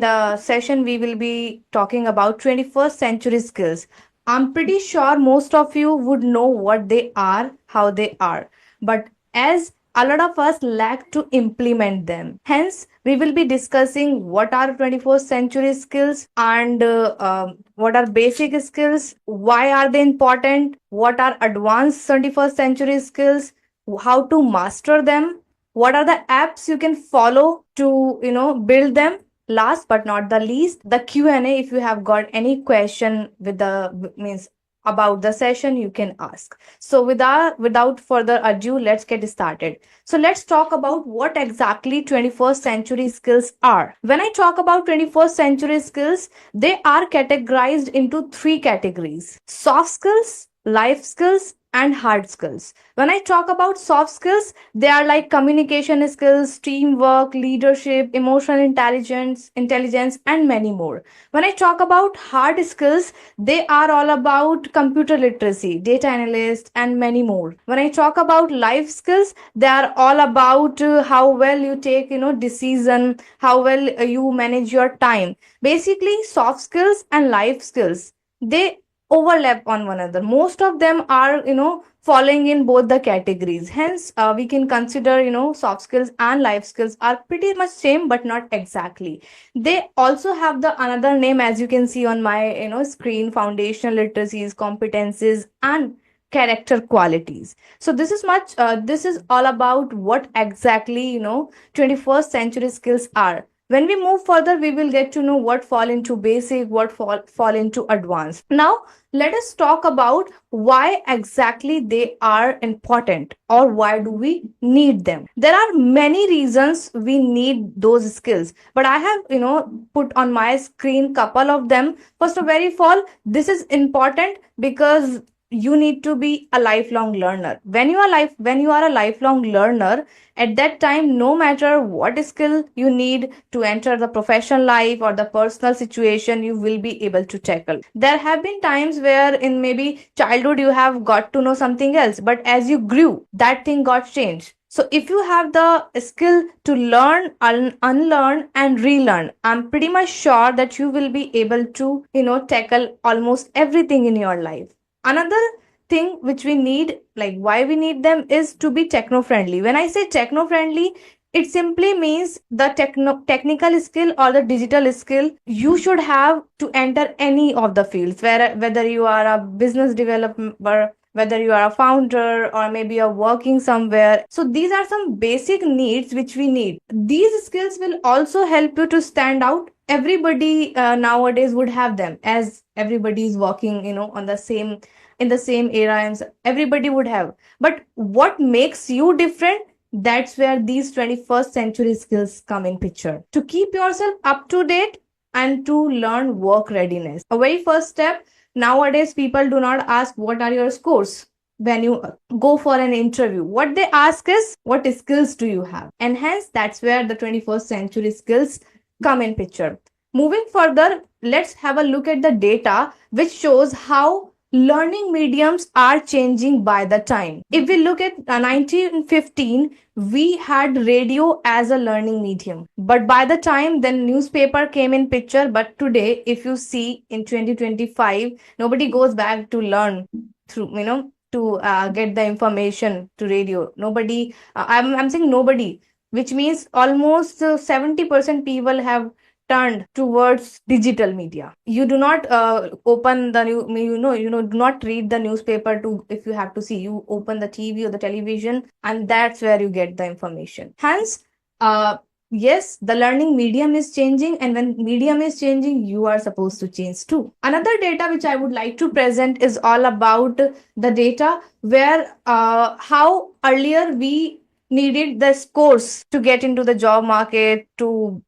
in the session, we will be talking about 21st century skills. I'm pretty sure most of you would know what they are, how they are, but as a lot of us lack to implement them. Hence, we will be discussing what are 21st century skills and what are basic skills, why are they important, what are advanced 21st century skills, how to master them, what are the apps you can follow to build them. Last but not the least, the Q&A. If you have got any question with the means about the session, you can ask. So without further ado, let's get started. So let's talk about what exactly 21st century skills are. When I talk about 21st century skills, they are categorized into three categories: soft skills, life skills, and hard skills. When I talk about soft skills, they are like communication skills, teamwork, leadership, emotional intelligence, and many more. When I talk about hard skills, they are all about computer literacy, data analyst, and many more. When I talk about life skills, they are all about how well you take decision, how well you manage your time. Basically, soft skills and life skills, they overlap on one another. Most of them are falling in both the categories. Hence, we can consider soft skills and life skills are pretty much same, but not exactly. They also have the another name, as you can see on my screen: foundational literacies, competencies, and character qualities. So this is all about what exactly 21st century skills are. When we move further, we will get to know what fall into basic, what fall into advanced. Now let us talk about why exactly they are important, or why do we need them. There are many reasons we need those skills, but I have put on my screen couple of them. First of very all, this is important because you need to be a lifelong learner. When you are a lifelong learner, at that time, no matter what skill you need to enter the professional life or the personal situation, you will be able to tackle. There have been times where in maybe childhood you have got to know something else, but as you grew, that thing got changed. So if you have the skill to learn, unlearn, and relearn, I'm pretty much sure that you will be able to tackle almost everything in your life. Another thing which we need, like why we need them, is to be techno friendly. When I say techno friendly, it simply means the technical skill or the digital skill you should have to enter any of the fields, whether you are a business developer, whether you are a founder, or maybe you're working somewhere. So these are some basic needs which we need. These skills will also help you to stand out. Everybody nowadays would have them, as everybody is working on the same in the same era, and everybody would have. But what makes you different, that's where these 21st century skills come in picture. To keep yourself up to date and to learn work readiness, a very first step, nowadays people do not ask what are your scores when you go for an interview. What they ask is what skills do you have, and hence that's where the 21st century skills come in picture. Moving further, let's have a look at the data which shows how learning mediums are changing by the time. If we look at 1915, we had radio as a learning medium, but by the time then newspaper came in picture. But today, if you see in 2025, nobody goes back to learn through to get the information to radio. Nobody, I'm saying nobody, which means almost 70% people have turned towards digital media. You do not open the do not read the newspaper to, if you have to see, you open the TV or the television, and that's where you get the information. Hence, yes, the learning medium is changing, and when medium is changing, you are supposed to change too. Another data which I would like to present is all about the data where how earlier we needed the scores to get into the job market, to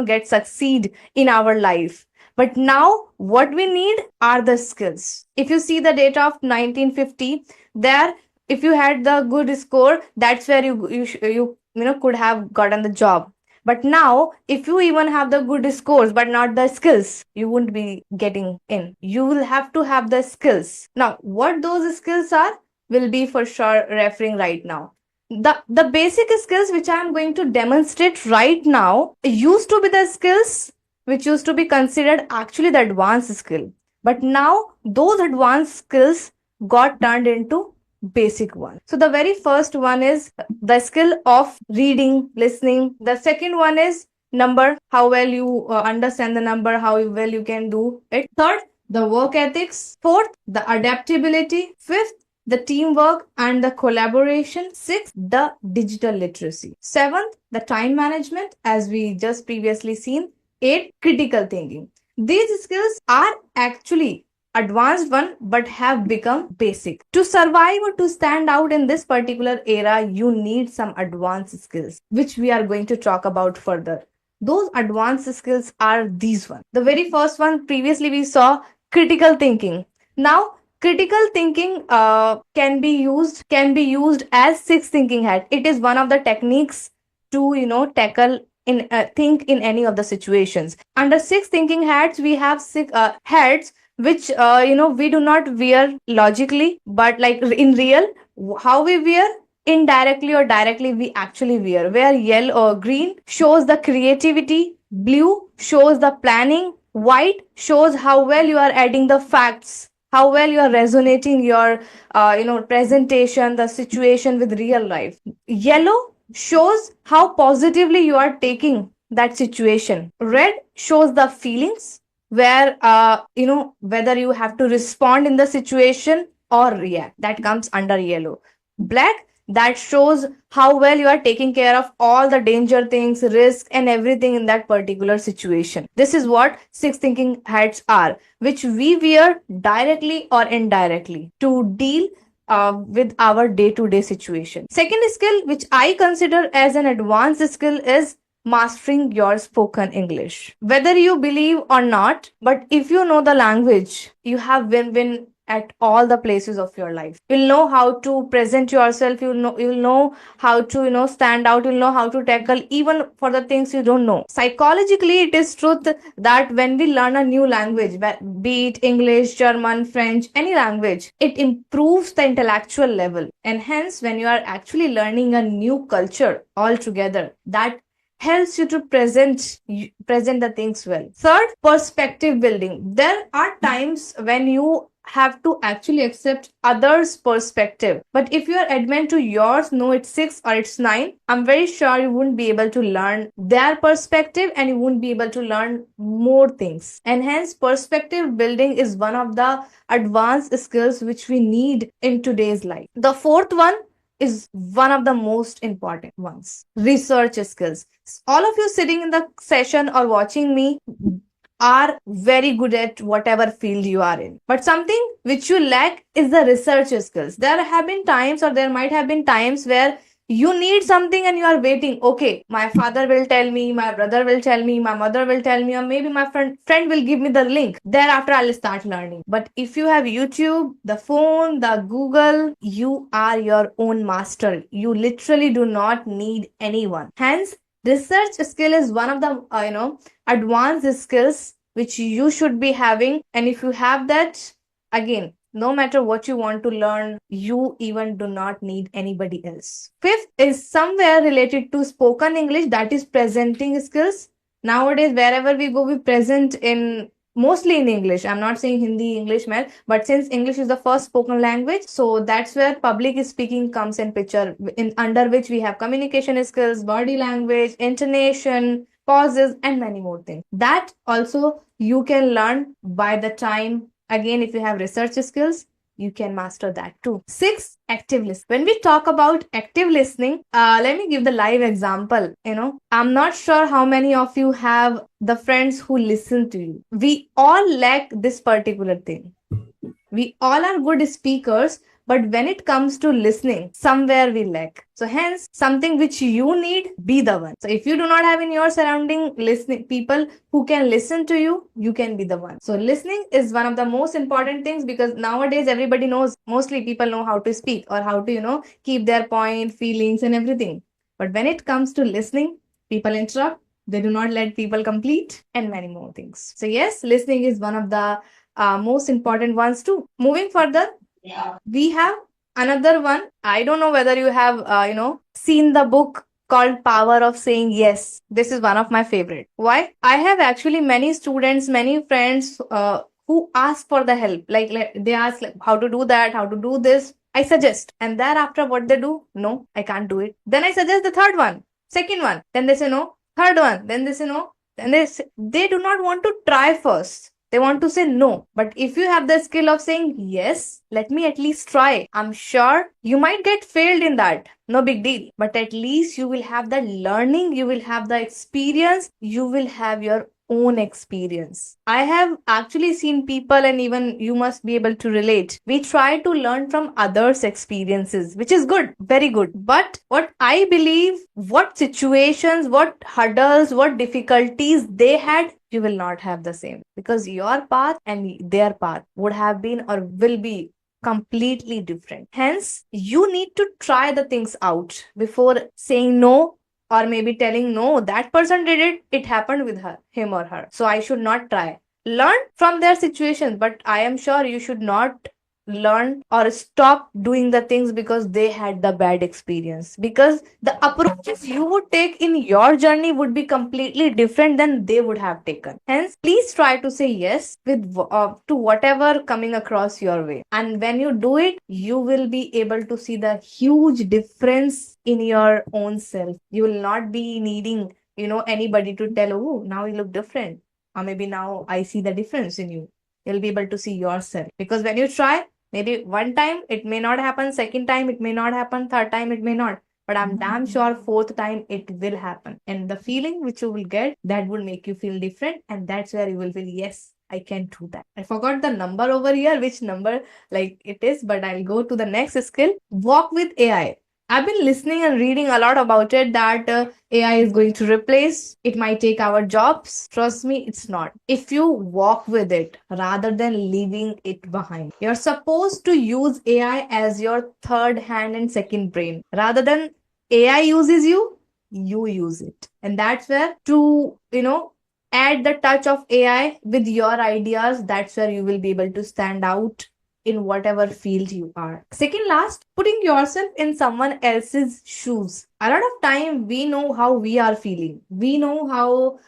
get succeed in our life. But now what we need are the skills. If you see the data of 1950, there, if you had the good score, that's where you could have gotten the job. But now, if you even have the good scores but not the skills, you won't be getting in. You will have to have the skills. Now, what those skills are, will be for sure referring right now. The basic skills which I am going to demonstrate right now used to be the skills which used to be considered actually the advanced skill. But now those advanced skills got turned into basic ones. So the very first one is the skill of reading, listening. The second one is number, how well you understand the number, how well you can do it. Third, the work ethics. Fourth, the adaptability. Fifth, the teamwork and the collaboration. Sixth, the digital literacy. Seventh, the time management, as we just previously seen. Eight, critical thinking. These skills are actually advanced one but have become basic. To survive or to stand out in this particular era, you need some advanced skills, which we are going to talk about further. Those advanced skills are these ones. The very first one, previously we saw critical thinking. Now critical thinking can be used as six thinking hat. It is one of the techniques to tackle in think in any of the situations. Under six thinking hats, we have six hats which we do not wear logically, but like in real, how we wear indirectly or directly we actually wear. Where yellow or green shows the creativity, blue shows the planning, white shows how well you are adding the facts, how well you are resonating your presentation, the situation with real life. Yellow shows how positively you are taking that situation. Red shows the feelings, where whether you have to respond in the situation or react. That comes under yellow. Black, that shows how well you are taking care of all the danger things, risk and everything in that particular situation. This is what six thinking hats are, which we wear directly or indirectly to deal with our day-to-day situation. Second skill, which I consider as an advanced skill, is mastering your spoken English. Whether you believe or not, but if you know the language, you have win-win at all the places of your life. You'll know how to present yourself, you'll know how to stand out, you'll know how to tackle even for the things you don't know. Psychologically, it is truth that when we learn a new language, be it English, German, French, any language, it improves the intellectual level. And hence, when you are actually learning a new culture altogether, that helps you to present the things well. Third, perspective building. There are times when you have to actually accept others' perspective, but if you are adamant to yours, no, it's six or it's nine, I'm very sure you wouldn't be able to learn their perspective and you won't be able to learn more things. And hence, perspective building is one of the advanced skills which we need in today's life. The fourth one is one of the most important ones: research skills. All of you sitting in the session or watching me are very good at whatever field you are in, but something which you lack is the research skills. There have been times, or there might have been times, where you need something and you are waiting. Okay, my father will tell me, my brother will tell me, my mother will tell me, or maybe my friend will give me the link. Thereafter, I'll start learning. But if you have YouTube, the phone, the Google, you are your own master. You literally do not need anyone. Hence, research skill is one of the advanced skills which you should be having. And if you have that, again, no matter what you want to learn, you even do not need anybody else. Fifth is somewhere related to spoken English, that is presenting skills. Nowadays, wherever we go, we present in mostly in English. I'm not saying Hindi, English, man, but since English is the first spoken language, so that's where public speaking comes in picture, in under which we have communication skills, body language, intonation, pauses, and many more things. That also you can learn by the time. Again, if you have research skills, you can master that too. Six, active listening. When we talk about active listening, let me give the live example. I'm not sure how many of you have the friends who listen to you. We all lack this particular thing. We all are good speakers, but when it comes to listening, somewhere we lack. So hence, something which you need, be the one. So if you do not have in your surrounding listening people who can listen to you, you can be the one. So listening is one of the most important things, because nowadays everybody knows, mostly people know how to speak or how to, keep their point, feelings and everything. But when it comes to listening, people interrupt, they do not let people complete, and many more things. So yes, listening is one of the most important ones too. Moving further, we have another one. I don't know whether you have seen the book called power of saying yes. This is one of my favorite. Why? I have actually many students, many friends who ask for the help. Like they ask like, how to do that, how to do this. I suggest. And thereafter what they do? No, I can't do it. Then I suggest the third one, second one. Then they say no. Third one. Then they say no. And they do not want to try first. They want to say no. But if you have the skill of saying yes, let me at least try. I'm sure you might get failed in that. No big deal. But at least you will have the learning, you will have the experience, you will have your own experience. I have actually seen people, and even you must be able to relate. We try to learn from others' experiences, which is good, very good. But what I believe, what situations, what hurdles, what difficulties they had, you will not have the same, because your path and their path would have been or will be completely different. Hence, you need to try the things out before saying no, or maybe telling no, that person did it, it happened with him or her, so I should not try. Learn from their situations, but I am sure you should not learn or stop doing the things because they had the bad experience, because the approaches you would take in your journey would be completely different than they would have taken. Hence, please try to say yes with to whatever coming across your way, and when you do it, you will be able to see the huge difference in your own self. You will not be needing anybody to tell, oh, now you look different, or maybe now I see the difference in you. You'll be able to see yourself, because when you try, maybe one time it may not happen, second time it may not happen, third time it may not. But I'm damn sure fourth time it will happen. And the feeling which you will get, that will make you feel different. And that's where you will feel, yes, I can do that. I forgot the number over here, which number like it is, but I'll go to the next skill. Walk with AI. I've been listening and reading a lot about it, that AI is going to replace, it might take our jobs. Trust me, it's not. If you walk with it rather than leaving it behind, you're supposed to use AI as your third hand and second brain. Rather than AI uses you, you use it. And that's where to, add the touch of AI with your ideas, that's where you will be able to stand out in whatever field you are. Second last, putting yourself in someone else's shoes. A lot of time we know how we are feeling. We know how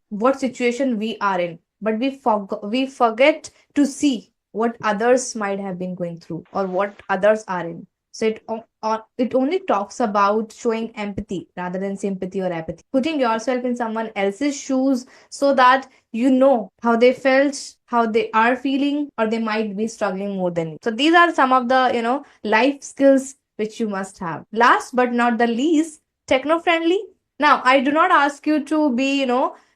what situation we are in, but we forget to see what others might have been going through or what others are in. So it only talks about showing empathy rather than sympathy or apathy. Putting yourself in someone else's shoes so that you know how they felt, how they are feeling, or they might be struggling more than you. So these are some of the, life skills which you must have. Last but not the least, techno friendly. Now, I do not ask you to be,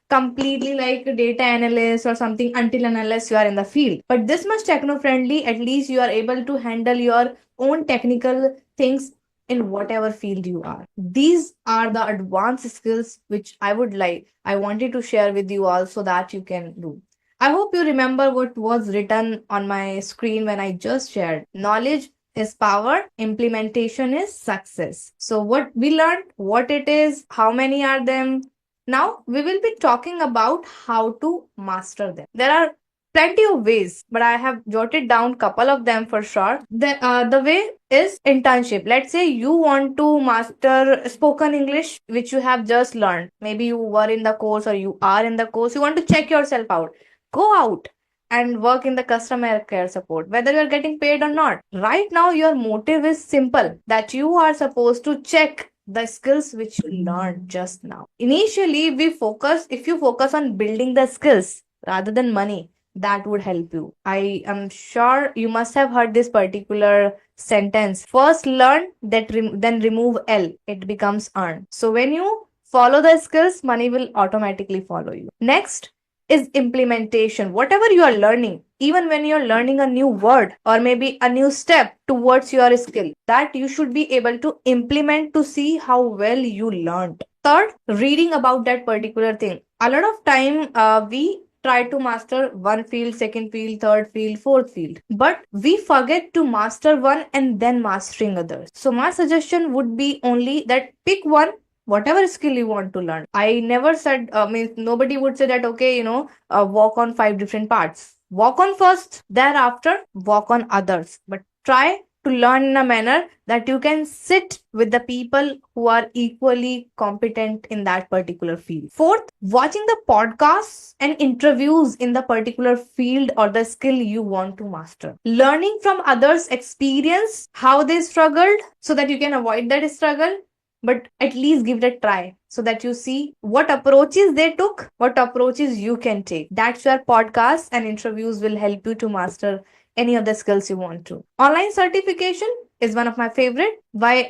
completely like a data analyst or something until and unless you are in the field. But this much techno friendly, at least you are able to handle your own technical things in whatever field you are. These are the advanced skills which I wanted to share with you all so that you can do. I hope you remember what was written on my screen when I just shared. Knowledge is power, implementation is success. So, what we learned, what it is, how many are them. Now, we will be talking about how to master them. There are plenty of ways, but I have jotted down couple of them for sure. The way is internship. Let's say you want to master spoken English, which you have just learned. Maybe you were in the course or you are in the course. You want to check yourself out. Go out and work in the customer care support, whether you're getting paid or not. Right now, your motive is simple, that you are supposed to check the skills which you learned just now. Initially, if you focus on building the skills rather than money, that would help you. I am sure you must have heard this particular sentence. First learn, then remove L. It becomes earn. So when you follow the skills, money will automatically follow you. Next is implementation. Whatever you are learning, even when you're learning a new word or maybe a new step towards your skill, that you should be able to implement to see how well you learned. Third, reading about that particular thing. A lot of time we try to master one field, second field, third field, fourth field, but we forget to master one and then mastering others. So my suggestion would be only that pick one, whatever skill you want to learn. I never said, nobody would say that, okay, walk on 5 different parts. Walk on first, thereafter walk on others, but try to learn in a manner that you can sit with the people who are equally competent in that particular field. Fourth, watching the podcasts and interviews in the particular field or the skill you want to master. Learning from others' experience, how they struggled, so that you can avoid that struggle, but at least give it a try so that you see what approaches they took, what approaches you can take. That's where podcasts and interviews will help you to master any of the skills you want to. Online certification is one of my favorite. Why?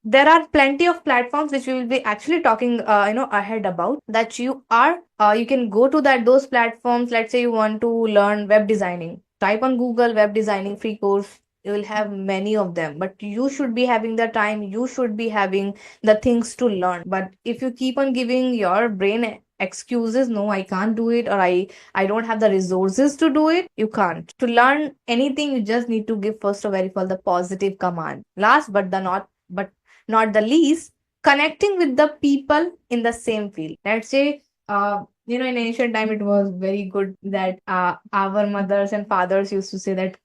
There are plenty of platforms which we will be actually talking, ahead about that you can go to those platforms. Let's say you want to learn web designing. Type on Google web designing free course. You will have many of them, but you should be having the time. You should be having the things to learn. But if you keep on giving your brain excuses, no, I can't do it, or I don't have the resources to do it, you can't. To learn anything, you just need to give first of very all the positive command. Last but not the least, connecting with the people in the same field. Let's say in ancient time it was very good that our mothers and fathers used to say that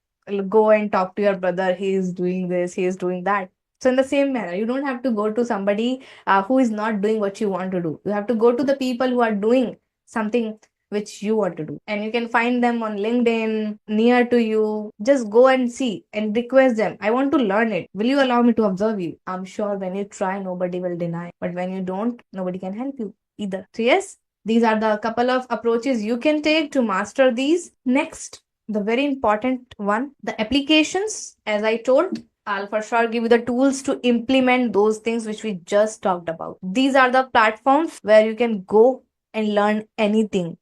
go and talk to your brother, he is doing this, he is doing that. So in the same manner, you don't have to go to somebody who is not doing what you want to do. You have to go to the people who are doing something which you want to do. And you can find them on LinkedIn, near to you. Just go and see and request them. I want to learn it. Will you allow me to observe you? I'm sure when you try, nobody will deny. But when you don't, nobody can help you either. So yes, these are the couple of approaches you can take to master these. Next, the very important one, the applications. As I told, I'll for sure give you the tools to implement those things which we just talked about. These are the platforms where you can go and learn anything,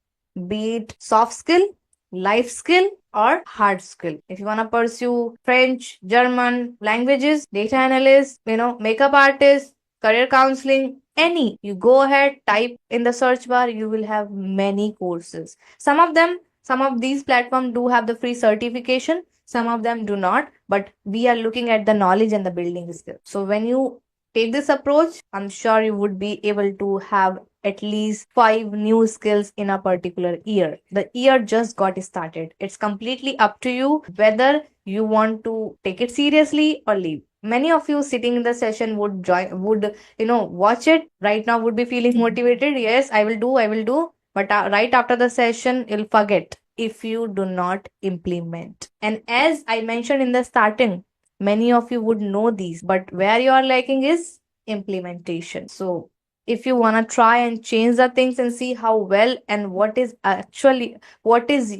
be it soft skill, life skill, or hard skill. If you want to pursue French, German languages, data analyst, makeup artist, career counseling, any, you go ahead, type in the search bar, you will have many courses. Some of these platforms do have the free certification, some of them do not, but we are looking at the knowledge and the building skill. So when you take this approach, I'm sure you would be able to have at least 5 new skills in a particular year. The year just got started. It's completely up to you whether you want to take it seriously or leave. Many of you sitting in the session would watch it right now, would be feeling motivated. Yes, I will do. But right after the session, you'll forget if you do not implement. And as I mentioned in the starting, many of you would know these, but where you are lacking is implementation. So if you want to try and change the things and see how well and what is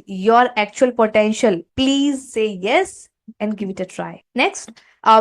your actual potential, please say yes and give it a try. Next,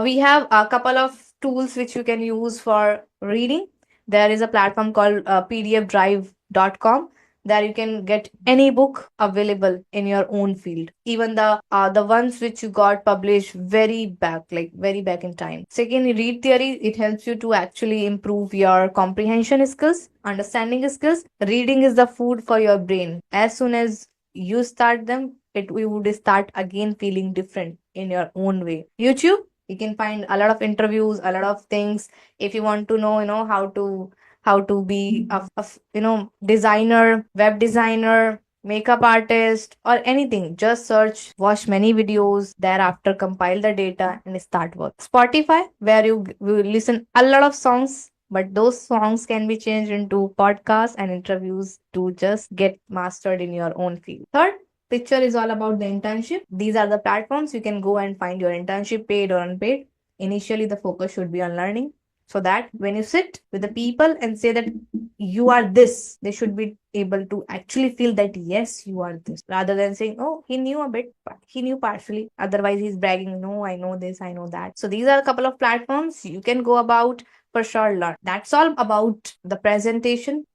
we have a couple of tools which you can use for reading. There is a platform called pdfdrive.com. There you can get any book available in your own field, even the ones which you got published very back in time. Second, read theory. It helps you to actually improve your comprehension skills, understanding skills. Reading is the food for your brain. As soon as you start them, we would start again feeling different in your own way. YouTube, you can find a lot of interviews, a lot of things. If you want to know, how to be a designer, web designer, makeup artist, or anything, just search, watch many videos, thereafter compile the data and start work. Spotify, where you will listen a lot of songs, but those songs can be changed into podcasts and interviews to just get mastered in your own field. Third, picture is all about the internship. These are the platforms you can go and find your internship, paid or unpaid. Initially, the focus should be on learning, so that when you sit with the people and say that you are this, they should be able to actually feel that yes, you are this, rather than saying, oh, he knew a bit, but he knew partially, otherwise he's bragging, no, I know this, I know that. So these are a couple of platforms you can go about, for sure learn. That's all about the presentation.